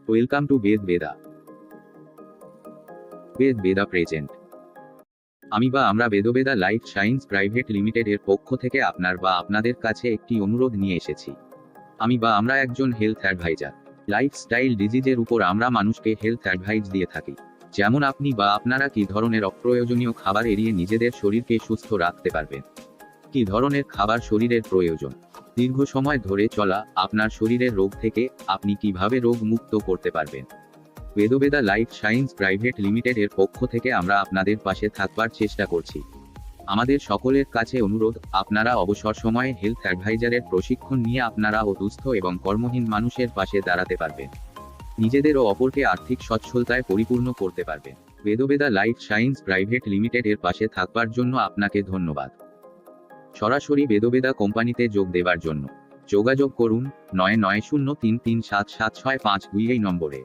Welcome to Veda Vedha. Veda Vedha present. আমরা বেদবেদা life science private limited এর পক্ষ থেকে আপনাদের কাছে একটি অনুরোধ নিয়ে এসেছি। আমরা একজন হেলথ অ্যাডভাইজার। লাইফস্টাইল ডিজিজের উপর আমরা মানুষকে হেলথ অ্যাডভাইস দিয়ে থাকি, যেমন আপনি আপনারা কি ধরনের অপ্রয়োজনীয় খাবার এড়িয়ে নিজেদের শরীরকে সুস্থ রাখতে পারবেন, কি ধরনের খাবার শরীরের প্রয়োজন, দীর্ঘ সময় ধরে চলা আপনার শরীরের রোগ থেকে আপনি কিভাবে রোগ মুক্ত করতে পারবেন। বেদবেদা লাইফ সায়েন্স প্রাইভেট লিমিটেড এর পক্ষ থেকে আমরা আপনাদের পাশে থাকবার চেষ্টা করছি। আমাদের সকলের কাছে অনুরোধ, আপনারা অবসর সময়ে হেলথ অ্যাডভাইজারের প্রশিক্ষণ নিয়ে আপনারাও দুস্থ এবং কর্মহীন মানুষের পাশে দাঁড়াতে পারবেন, নিজেদের ও অপরকে আর্থিক সচ্ছলতায় পরিপূর্ণ করতে পারবেন। বেদবেদা লাইফ সায়েন্স প্রাইভেট লিমিটেড এর পাশে থাকবার জন্য আপনাকে ধন্যবাদ। সরাসরি বেদবেদা কোম্পানিতে যোগ দেবার জন্য যোগাযোগ করুন 9903377652 এই নম্বরে।